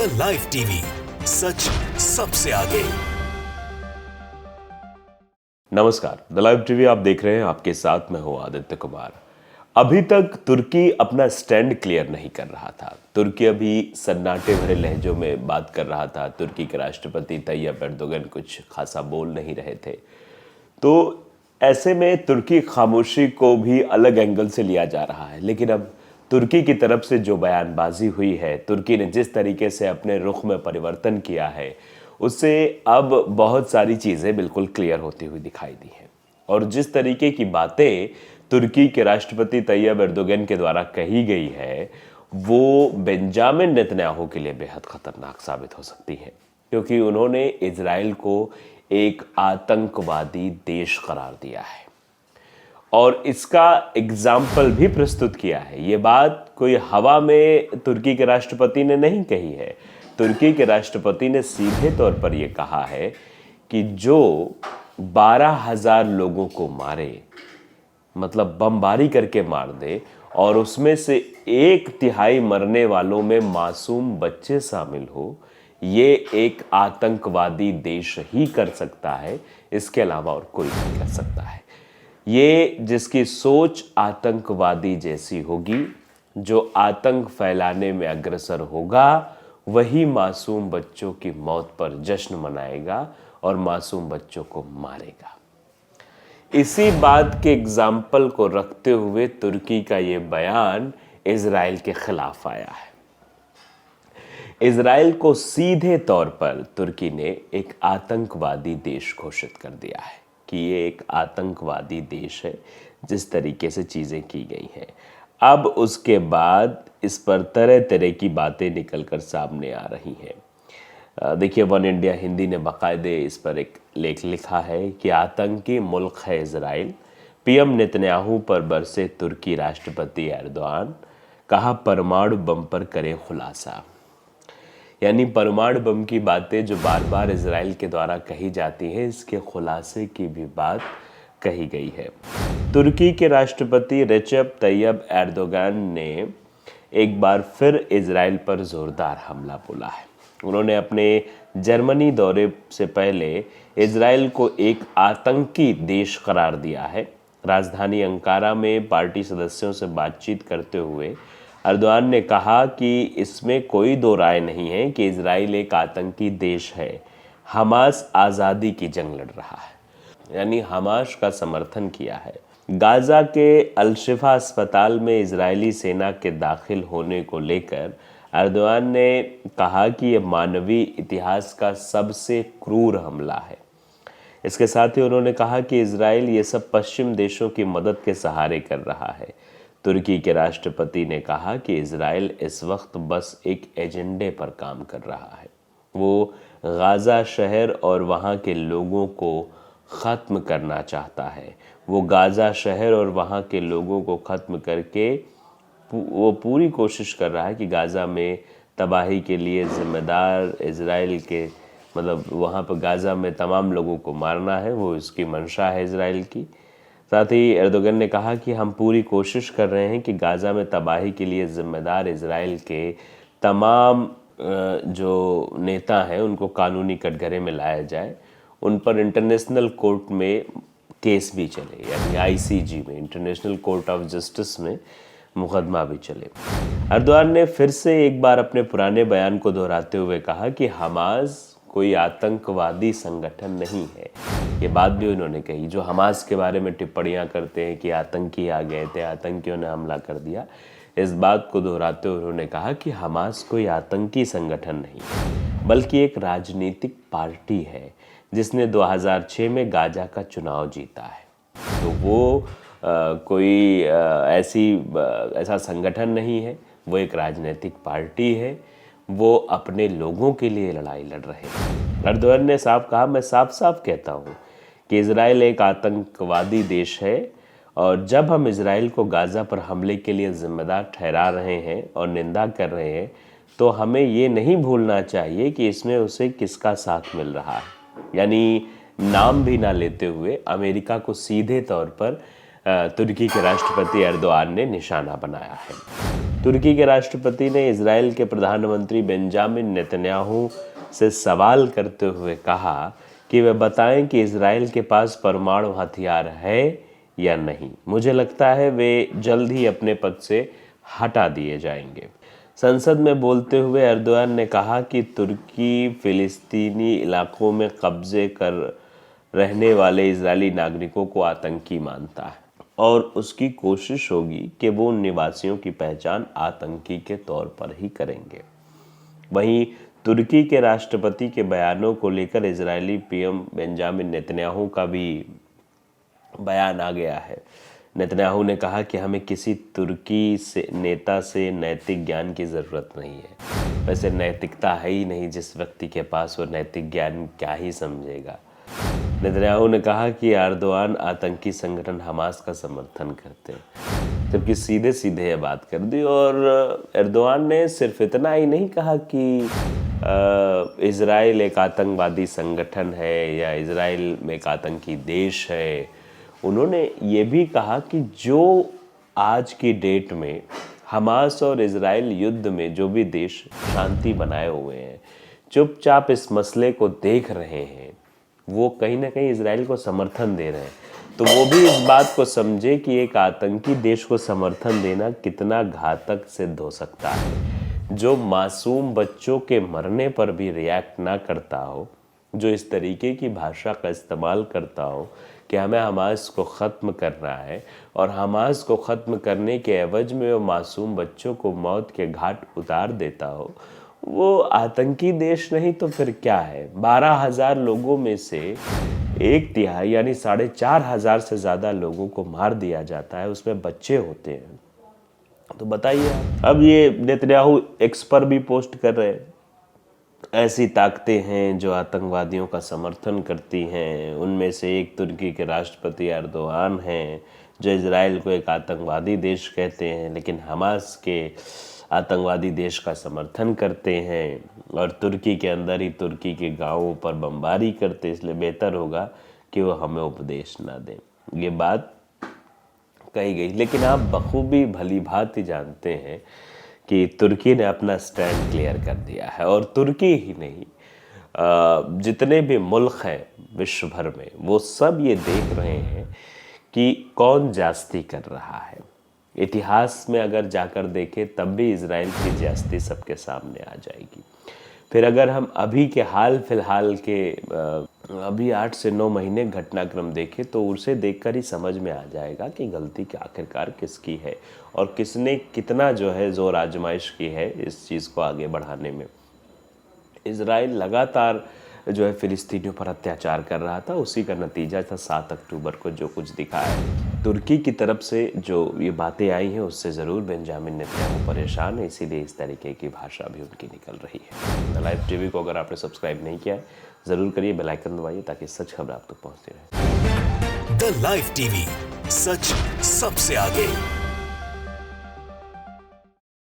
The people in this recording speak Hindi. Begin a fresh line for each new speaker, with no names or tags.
द लाइव टीवी, सच सबसे आगे।
नमस्कार, द लाइव टीवी आप देख रहे हैं। आपके साथ मैं हूं आदित्य कुमार। अभी तक तुर्की अपना स्टैंड क्लियर नहीं कर रहा था। तुर्की अभी सन्नाटे भरे लहजों में बात कर रहा था। तुर्की के राष्ट्रपति तैयब एर्दोगन कुछ खासा बोल नहीं रहे थे। तो ऐसे में तुर्की खामोशी को भी अलग एंगल से लिया जा रहा है। लेकिन अब तुर्की की तरफ से जो बयानबाजी हुई है, तुर्की ने जिस तरीके से अपने रुख में परिवर्तन किया है, उससे अब बहुत सारी चीज़ें बिल्कुल क्लियर होती हुई दिखाई दी हैं। और जिस तरीके की बातें तुर्की के राष्ट्रपति तैयब एर्दोगन के द्वारा कही गई है, वो बेंजामिन नेतन्याहू के लिए बेहद खतरनाक साबित हो सकती है, क्योंकि उन्होंने इजराइल को एक आतंकवादी देश करार दिया है और इसका एग्जाम्पल भी प्रस्तुत किया है। ये बात कोई हवा में तुर्की के राष्ट्रपति ने नहीं कही है। तुर्की के राष्ट्रपति ने सीधे तौर पर यह कहा है कि जो 12,000 लोगों को मारे, मतलब बमबारी करके मार दे, और उसमें से 1/3 मरने वालों में मासूम बच्चे शामिल हो, ये एक आतंकवादी देश ही कर सकता है। इसके अलावा और कोई नहीं कर सकता है। ये जिसकी सोच आतंकवादी जैसी होगी, जो आतंक फैलाने में अग्रसर होगा, वही मासूम बच्चों की मौत पर जश्न मनाएगा और मासूम बच्चों को मारेगा। इसी बात के एग्जाम्पल को रखते हुए तुर्की का ये बयान इजराइल के खिलाफ आया है। इजराइल को सीधे तौर पर तुर्की ने एक आतंकवादी देश घोषित कर दिया है कि ये एक आतंकवादी देश है, जिस तरीके से चीज़ें की गई हैं। अब उसके बाद इस पर तरह तरह की बातें निकलकर सामने आ रही हैं। देखिए, वन इंडिया हिंदी ने बाकायदे इस पर एक लेख लिखा है कि आतंकी मुल्क है इजराइल, पीएम नेतन्याहू पर बरसे तुर्की राष्ट्रपति एर्दोआन, कहा परमाणु बम पर करें खुलासा। यानी परमाणु बम की बातें जो बार बार इजराइल के द्वारा कही जाती हैं, इसके खुलासे की भी बात कही गई है। तुर्की के राष्ट्रपति रेचेप तैयब एर्दोगन ने एक बार फिर इजराइल पर जोरदार हमला बोला है। उन्होंने अपने जर्मनी दौरे से पहले इजराइल को एक आतंकी देश करार दिया है। राजधानी अंकारा में पार्टी सदस्यों से बातचीत करते हुए एर्दोआन ने कहा कि इसमें कोई दो राय नहीं है कि इजराइल एक आतंकी देश है। हमास आज़ादी की जंग लड़ रहा है, यानी हमास का समर्थन किया है। गाजा के अल-शिफा अस्पताल में इजरायली सेना के दाखिल होने को लेकर एर्दोआन ने कहा कि यह मानवीय इतिहास का सबसे क्रूर हमला है। इसके साथ ही उन्होंने कहा कि इजराइल ये सब पश्चिम देशों की मदद के सहारे कर रहा है। तुर्की के राष्ट्रपति ने कहा कि इजराइल इस वक्त बस एक एजेंडे पर काम कर रहा है। वो गाजा शहर और वहाँ के लोगों को ख़त्म करना चाहता है। वो गाजा शहर और वहाँ के लोगों को ख़त्म करके वो पूरी कोशिश कर रहा है कि गाजा में तबाही के लिए ज़िम्मेदार इजराइल के, मतलब वहाँ पर गाजा में तमाम लोगों को मारना है। वो इसकी मंशा है इजराइल की। साथ ही एर्दोगन ने कहा कि हम पूरी कोशिश कर रहे हैं कि गाजा में तबाही के लिए ज़िम्मेदार इजराइल के तमाम जो नेता हैं उनको कानूनी कटघरे में लाया जाए, उन पर इंटरनेशनल कोर्ट में केस भी चले, यानी आईसीजी में, इंटरनेशनल कोर्ट ऑफ जस्टिस में मुकदमा भी चले। एर्दोआन ने फिर से एक बार अपने पुराने बयान को दोहराते हुए कहा कि हमास कोई आतंकवादी संगठन नहीं है। ये बात भी उन्होंने कही। जो हमास के बारे में टिप्पणियां करते हैं कि आतंकी आ गए थे, आतंकियों ने हमला कर दिया, इस बात को दोहराते हुए उन्होंने कहा कि हमास कोई आतंकी संगठन नहीं है, बल्कि एक राजनीतिक पार्टी है जिसने 2006 में गाजा का चुनाव जीता है। तो वो कोई ऐसा संगठन नहीं है, वो एक राजनीतिक पार्टी है। वो अपने लोगों के लिए लड़ाई लड़ रहे हैं। एर्दोआन ने साफ कहा, मैं साफ साफ कहता हूँ कि इजराइल एक आतंकवादी देश है, और जब हम इजराइल को गाजा पर हमले के लिए जिम्मेदार ठहरा रहे हैं और निंदा कर रहे हैं, तो हमें ये नहीं भूलना चाहिए कि इसमें उसे किसका साथ मिल रहा है। यानी नाम भी ना लेते हुए अमेरिका को सीधे तौर पर तुर्की के राष्ट्रपति एर्दोआन ने निशाना बनाया है। तुर्की के राष्ट्रपति ने इजराइल के प्रधानमंत्री बेंजामिन नेतन्याहू से सवाल करते हुए कहा कि वे बताएं कि इजराइल के पास परमाणु हथियार है या नहीं। मुझे लगता है वे जल्द ही अपने पद से हटा दिए जाएंगे। संसद में बोलते हुए एर्दोआन ने कहा कि तुर्की फिलिस्तीनी इलाकों में कब्जे कर रहने वाले इजरायली नागरिकों को आतंकी मानता है और उसकी कोशिश होगी कि वो उन निवासियों की पहचान आतंकी के तौर पर ही करेंगे। वहीं तुर्की के राष्ट्रपति के बयानों को लेकर इजरायली पीएम बेंजामिन नेतन्याहू का भी बयान आ गया है। नेतन्याहू ने कहा कि हमें किसी तुर्की से नेता से नैतिक ज्ञान की ज़रूरत नहीं है। वैसे नैतिकता है ही नहीं, जिस व्यक्ति के पास वो नैतिक ज्ञान क्या ही समझेगा। नेतन्याहू ने कहा कि एर्दोआन आतंकी संगठन हमास का समर्थन करते हैं, जबकि सीधे सीधे ये बात कर दी। और एर्दोआन ने सिर्फ इतना ही नहीं कहा कि इजराइल एक आतंकवादी संगठन है या इजराइल में एक आतंकी देश है। उन्होंने ये भी कहा कि जो आज की डेट में हमास और इजराइल युद्ध में जो भी देश शांति बनाए हुए हैं, चुपचाप इस मसले को देख रहे हैं, वो कहीं ना कहीं इजराइल को समर्थन दे रहे हैं। तो वो भी इस बात को समझे कि एक आतंकी देश को समर्थन देना कितना घातक सिद्ध हो सकता है। जो मासूम बच्चों के मरने पर भी रिएक्ट ना करता हो, जो इस तरीके की भाषा का इस्तेमाल करता हो कि हमें हमास को ख़त्म करना है और हमास को ख़त्म करने के एवज में वो मासूम बच्चों को मौत के घाट उतार देता हो, वो आतंकी देश नहीं तो फिर क्या है। 12,000 लोगों में से 1/3 यानी 4,500 से ज़्यादा लोगों को मार दिया जाता है, उसमें बच्चे होते हैं। तो बताइए, अब ये नेतन्याहू एक्स पर भी पोस्ट कर रहे हैं, ऐसी ताकतें हैं जो आतंकवादियों का समर्थन करती हैं। उनमें से एक तुर्की के राष्ट्रपति एर्दोआन हैं, जो इजराइल को एक आतंकवादी देश कहते हैं, लेकिन हमास के आतंकवादी देश का समर्थन करते हैं और तुर्की के अंदर ही तुर्की के गांवों पर बमबारी करते। इसलिए बेहतर होगा कि वो हमें उपदेश ना दें। ये बात कही गई, लेकिन आप बखूबी भली भांति जानते हैं कि तुर्की ने अपना स्टैंड क्लियर कर दिया है। और तुर्की ही नहीं, जितने भी मुल्क हैं विश्व भर में, वो सब ये देख रहे हैं कि कौन ज्यादती कर रहा है। इतिहास में अगर जाकर देखें तब भी इजराइल की ज्यादती सबके सामने आ जाएगी। फिर अगर हम अभी के हाल फिलहाल के अभी 8 से 9 महीने घटनाक्रम देखें तो उसे देखकर ही समझ में आ जाएगा कि गलती के आखिरकार किसकी है और किसने कितना जो है जोर आजमाइश की है इस चीज़ को आगे बढ़ाने में। इजराइल लगातार जो है फिलिस्तीनियों पर अत्याचार कर रहा था, उसी का नतीजा था 7 अक्टूबर को जो कुछ दिखा है। तुर्की की तरफ से जो ये बातें आई हैं उससे ज़रूर बेंजामिन नेतन्याहू परेशान है, इसीलिए इस तरीके की भाषा भी उनकी निकल रही है। द लाइव टीवी को अगर आपने सब्सक्राइब नहीं किया है ज़रूर करिए, बेल आइकन दबाइए ताकि सच खबर आप तक पहुँचती रहे।
द लाइव टीवी, सच सबसे आगे।